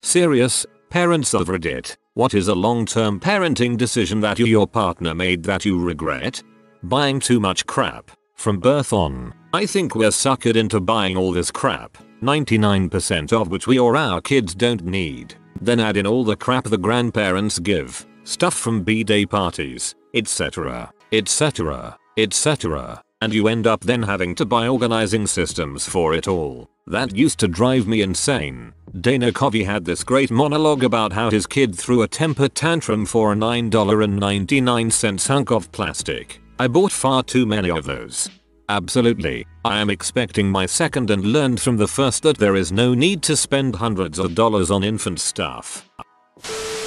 Serious, parents of Reddit, what is a long-term parenting decision that you or your partner made that you regret? Buying too much crap. From birth on, I think we're suckered into buying all this crap, 99% of which we or our kids don't need. Then add in all the crap the grandparents give, stuff from B-day parties, etc., etc., etc., and you end up then having to buy organizing systems for it all. That used to drive me insane. Dana Covey had this great monologue about how his kid threw a temper tantrum for a $9.99 hunk of plastic. I bought far too many of those. Absolutely, I am expecting my second and learned from the first that there is no need to spend hundreds of dollars on infant stuff.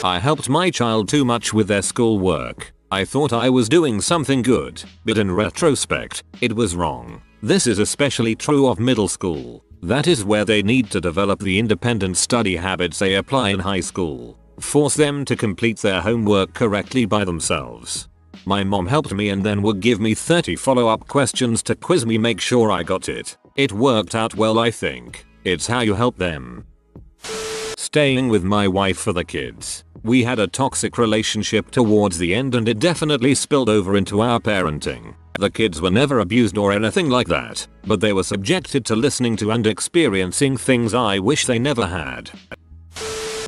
I helped my child too much with their schoolwork. I thought I was doing something good, but in retrospect, it was wrong. This is especially true of middle school. That is where they need to develop the independent study habits they apply in high school. Force them to complete their homework correctly by themselves. My mom helped me and then would give me 30 follow-up questions to quiz me, make sure I got it. It worked out well, I think. It's how you help them. Staying with my wife for the kids. We had a toxic relationship towards the end and it definitely spilled over into our parenting. The kids were never abused or anything like that, but they were subjected to listening to and experiencing things I wish they never had.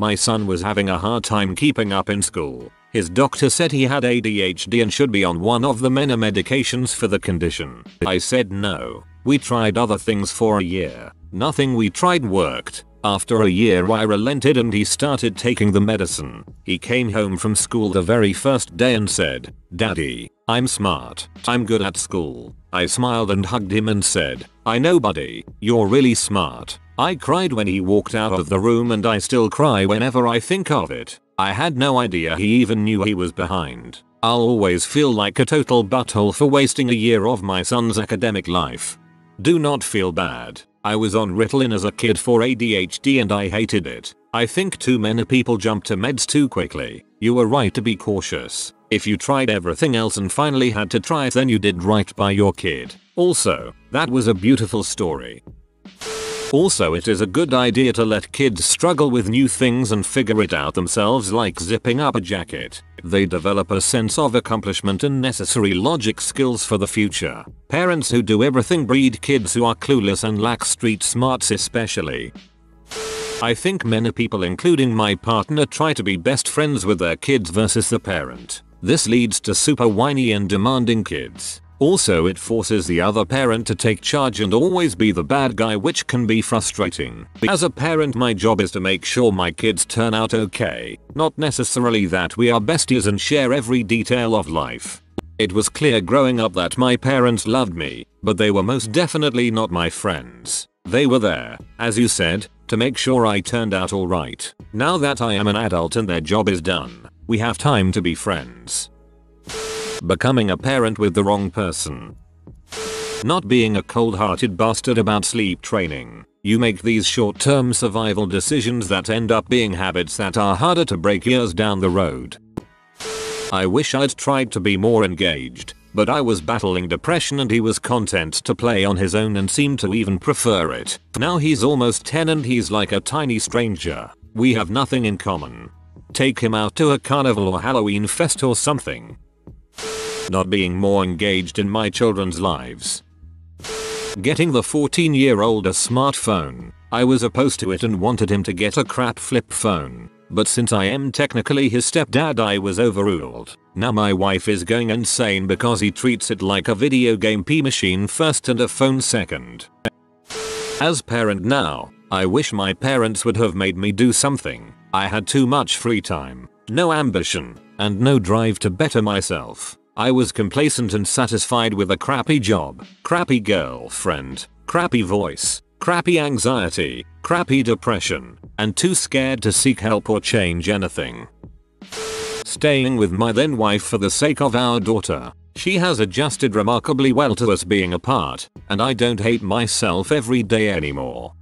My son was having a hard time keeping up in school. His doctor said he had ADHD and should be on one of the many medications for the condition. I said no. We tried other things for a year. Nothing we tried worked. After a year I relented and he started taking the medicine. He came home from school the very first day and said, "Daddy, I'm smart. I'm good at school." I smiled and hugged him and said, "I know, buddy, you're really smart." I cried when he walked out of the room and I still cry whenever I think of it. I had no idea he even knew he was behind. I'll always feel like a total butthole for wasting a year of my son's academic life. Do not feel bad. I was on Ritalin as a kid for ADHD and I hated it. I think too many people jump to meds too quickly. You were right to be cautious. If you tried everything else and finally had to try it, then you did right by your kid. Also, that was a beautiful story. Also, it is a good idea to let kids struggle with new things and figure it out themselves, like zipping up a jacket. They develop a sense of accomplishment and necessary logic skills for the future. Parents who do everything breed kids who are clueless and lack street smarts especially. I think many people, including my partner, try to be best friends with their kids versus the parent. This leads to super whiny and demanding kids. Also, it forces the other parent to take charge and always be the bad guy, which can be frustrating. As a parent, my job is to make sure my kids turn out okay, not necessarily that we are besties and share every detail of life. It was clear growing up that my parents loved me, but they were most definitely not my friends. They were there, as you said, to make sure I turned out alright. Now that I am an adult and their job is done, we have time to be friends. Becoming a parent with the wrong person. Not being a cold-hearted bastard about sleep training. You make these short-term survival decisions that end up being habits that are harder to break years down the road. I wish I'd tried to be more engaged, but I was battling depression and he was content to play on his own and seemed to even prefer it. Now he's almost 10 and he's like a tiny stranger. We have nothing in common. Take him out to a carnival or Halloween fest or something. Not being more engaged in my children's lives. Getting the 14-year-old a smartphone. I was opposed to it and wanted him to get a crap flip phone. But since I am technically his stepdad, I was overruled. Now my wife is going insane because he treats it like a video game machine first and a phone second. As parent now, I wish my parents would have made me do something. I had too much free time, no ambition, and no drive to better myself. I was complacent and satisfied with a crappy job, crappy girlfriend, crappy voice, crappy anxiety, crappy depression, and too scared to seek help or change anything. Staying with my then wife for the sake of our daughter. She has adjusted remarkably well to us being apart, and I don't hate myself every day anymore.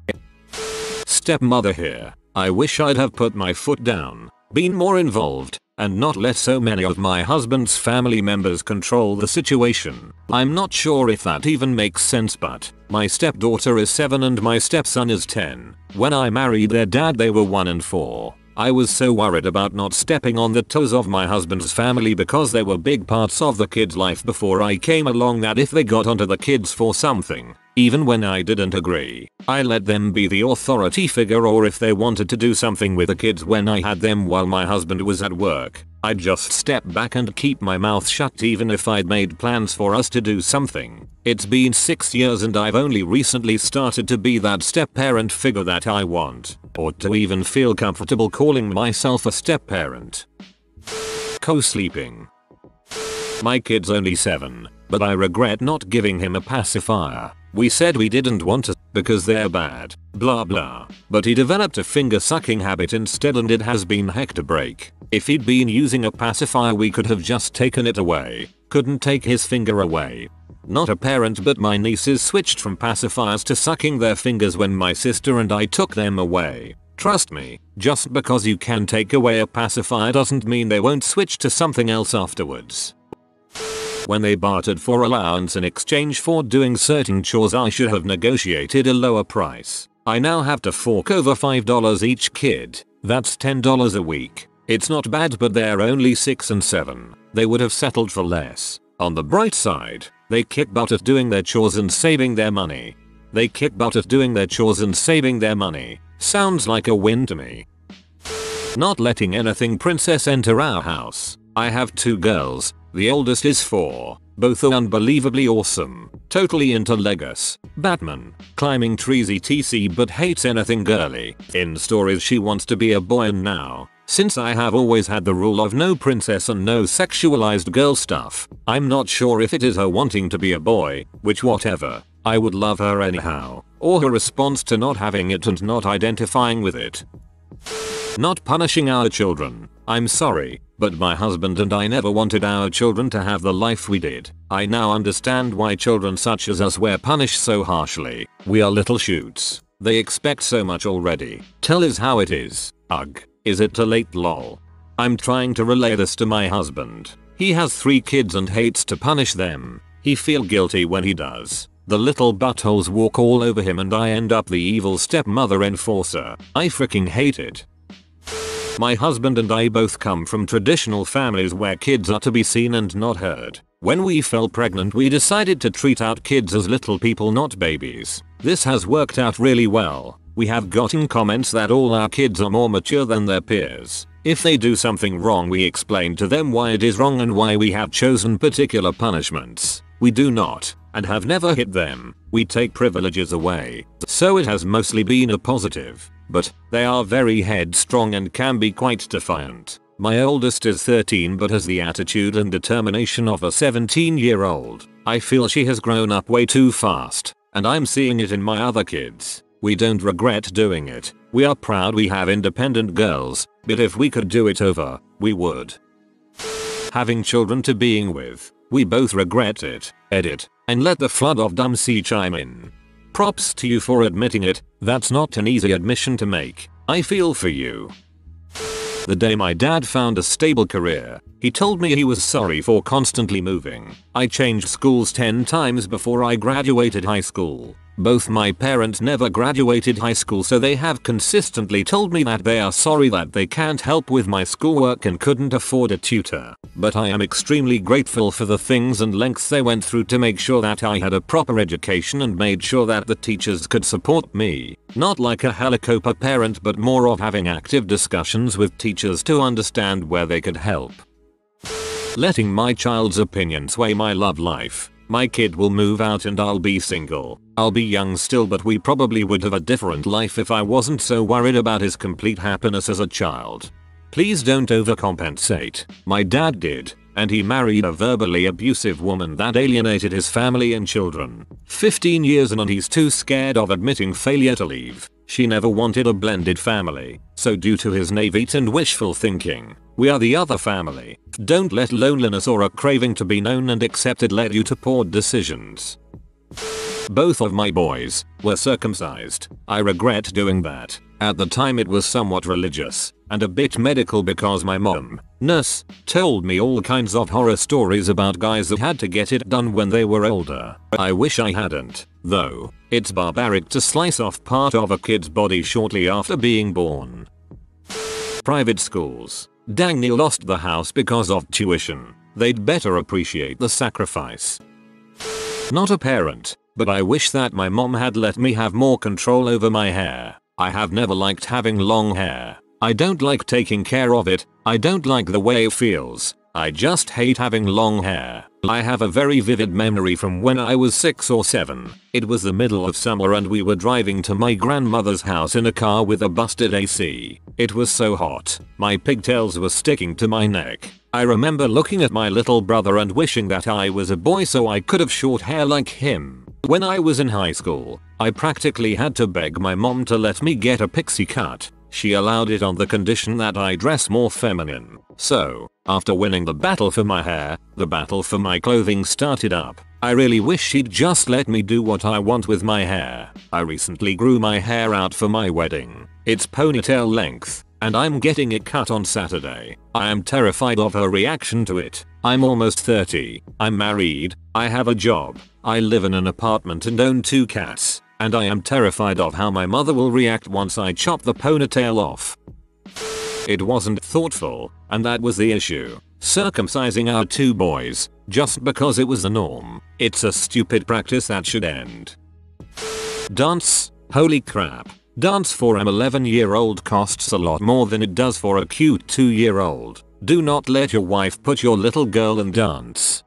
Stepmother here. I wish I'd have put my foot down, been more involved, and not let so many of my husband's family members control the situation. I'm not sure if that even makes sense, but my stepdaughter is 7 and my stepson is 10. When I married their dad they were 1 and 4. I was so worried about not stepping on the toes of my husband's family because they were big parts of the kid's life before I came along that if they got onto the kids for something, even when I didn't agree, I let them be the authority figure, or if they wanted to do something with the kids when I had them while my husband was at work, I'd just step back and keep my mouth shut even if I'd made plans for us to do something. It's been 6 years and I've only recently started to be that step-parent figure that I want, or to even feel comfortable calling myself a step-parent. Co-sleeping. My kid's only 7, but I regret not giving him a pacifier. We said we didn't want to because they're bad, blah blah, but he developed a finger sucking habit instead and it has been heck to break. If he'd been using a pacifier we could have just taken it away, couldn't take his finger away. Not a parent, but my nieces switched from pacifiers to sucking their fingers when my sister and I took them away. Trust me, just because you can take away a pacifier doesn't mean they won't switch to something else afterwards. When they bartered for allowance in exchange for doing certain chores, I should have negotiated a lower price. I now have to fork over $5 each kid. That's $10 a week. It's not bad, but they're only 6 and 7. They would have settled for less. On the bright side, they kick butt at doing their chores and saving their money. Sounds like a win to me. Not letting anything princess enter our house. I have 2 girls. The oldest is 4. Both are unbelievably awesome. Totally into Legos, Batman, climbing trees etc, but hates anything girly. In stories she wants to be a boy, and now, since I have always had the rule of no princess and no sexualized girl stuff, I'm not sure if it is her wanting to be a boy, which whatever, I would love her anyhow, or her response to not having it and not identifying with it. Not punishing our children. I'm sorry, but my husband and I never wanted our children to have the life we did. I now understand why children such as us were punished so harshly. We are little shoots. They expect so much already. Tell us how it is. Ugh. Is it too late lol? I'm trying to relay this to my husband. He has 3 kids and hates to punish them. He feel guilty when he does. The little buttholes walk all over him and I end up the evil stepmother enforcer. I freaking hate it. My husband and I both come from traditional families where kids are to be seen and not heard. When we fell pregnant we decided to treat our kids as little people, not babies. This has worked out really well. We have gotten comments that all our kids are more mature than their peers. If they do something wrong we explain to them why it is wrong and why we have chosen particular punishments. We do not, and have never hit them. We take privileges away. So it has mostly been a positive. But they are very headstrong and can be quite defiant. My oldest is 13 but has the attitude and determination of a 17-year-old. I feel she has grown up way too fast, and I'm seeing it in my other kids. We don't regret doing it. We are proud we have independent girls, but if we could do it over, we would. Having children to being with. We both regret it. Edit. And let the flood of dumb sea chime in. Props to you for admitting it. That's not an easy admission to make. I feel for you. The day my dad found a stable career, he told me he was sorry for constantly moving. I changed schools 10 times before I graduated high school. Both my parents never graduated high school, so they have consistently told me that they are sorry that they can't help with my schoolwork and couldn't afford a tutor. But I am extremely grateful for the things and lengths they went through to make sure that I had a proper education and made sure that the teachers could support me. Not like a helicopter parent, but more of having active discussions with teachers to understand where they could help. Letting my child's opinion sway my love life. My kid will move out and I'll be single. I'll be young still, but we probably would have a different life if I wasn't so worried about his complete happiness as a child. Please don't overcompensate. My dad did, and he married a verbally abusive woman that alienated his family and children. 15 years in and he's too scared of admitting failure to leave. She never wanted a blended family, so due to his naivete and wishful thinking, we are the other family. Don't let loneliness or a craving to be known and accepted lead you to poor decisions. Both of my boys were circumcised. I regret doing that. At the time it was somewhat religious and a bit medical because my mom, nurse, told me all kinds of horror stories about guys that had to get it done when they were older. I wish I hadn't, though. It's barbaric to slice off part of a kid's body shortly after being born. Private schools. Dang, near lost the house because of tuition. They'd better appreciate the sacrifice. Not a parent, but I wish that my mom had let me have more control over my hair. I have never liked having long hair. I don't like taking care of it. I don't like the way it feels. I just hate having long hair. I have a very vivid memory from when I was 6 or 7. It was the middle of summer and we were driving to my grandmother's house in a car with a busted AC. It was so hot. My pigtails were sticking to my neck. I remember looking at my little brother and wishing that I was a boy so I could have short hair like him. When I was in high school, I practically had to beg my mom to let me get a pixie cut. She allowed it on the condition that I dress more feminine. So, after winning the battle for my hair, the battle for my clothing started up. I really wish she'd just let me do what I want with my hair. I recently grew my hair out for my wedding. It's ponytail length, and I'm getting it cut on Saturday. I am terrified of her reaction to it. I'm almost 30. I'm married. I have a job. I live in an apartment and own 2 cats. And I am terrified of how my mother will react once I chop the ponytail off. It wasn't thoughtful, and that was the issue. Circumcising our 2 boys, just because it was the norm. It's a stupid practice that should end. Dance. Holy crap. Dance for an 11-year-old costs a lot more than it does for a cute 2-year-old. Do not let your wife put your little girl in dance.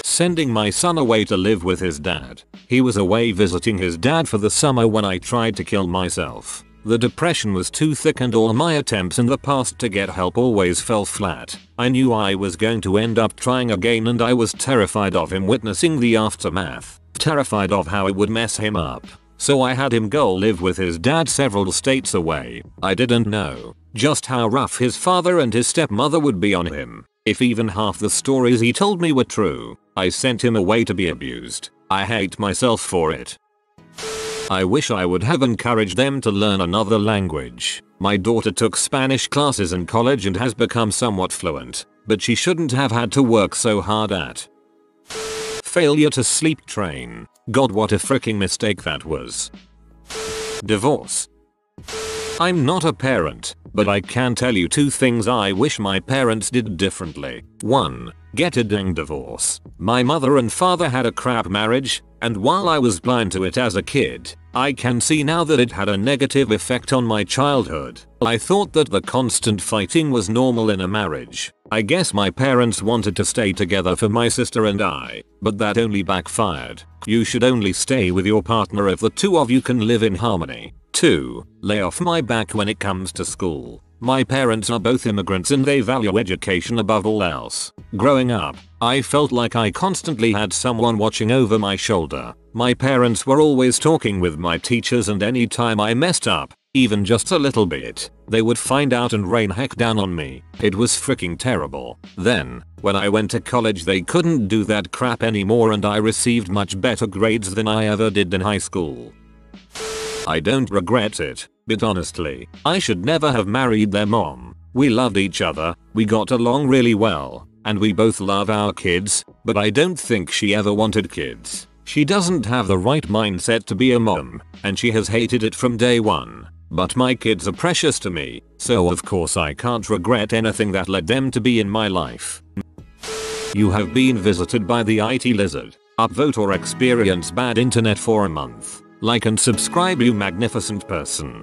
Sending my son away to live with his dad. He was away visiting his dad for the summer when I tried to kill myself. The depression was too thick and all my attempts in the past to get help always fell flat. I knew I was going to end up trying again and I was terrified of him witnessing the aftermath. Terrified of how it would mess him up. So I had him go live with his dad several states away. I didn't know just how rough his father and his stepmother would be on him. If even half the stories he told me were true, I sent him away to be abused. I hate myself for it. I wish I would have encouraged them to learn another language. My daughter took Spanish classes in college and has become somewhat fluent, but she shouldn't have had to work so hard at. Failure to sleep train. God, what a freaking mistake that was. Divorce. I'm not a parent, but I can tell you 2 things I wish my parents did differently. 1. Get a dang divorce. My mother and father had a crap marriage, and while I was blind to it as a kid, I can see now that it had a negative effect on my childhood. I thought that the constant fighting was normal in a marriage. I guess my parents wanted to stay together for my sister and I, but that only backfired. You should only stay with your partner if the 2 of you can live in harmony. 2. Lay off my back when it comes to school. My parents are both immigrants and they value education above all else. Growing up, I felt like I constantly had someone watching over my shoulder. My parents were always talking with my teachers and any time I messed up, even just a little bit, they would find out and rain heck down on me. It was freaking terrible. Then, when I went to college they couldn't do that crap anymore and I received much better grades than I ever did in high school. I don't regret it, but honestly, I should never have married their mom. We loved each other, we got along really well, and we both love our kids, but I don't think she ever wanted kids. She doesn't have the right mindset to be a mom, and she has hated it from day one. But my kids are precious to me, so of course I can't regret anything that led them to be in my life. You have been visited by the IT lizard. Upvote or experience bad internet for a month. Like and subscribe, you magnificent person.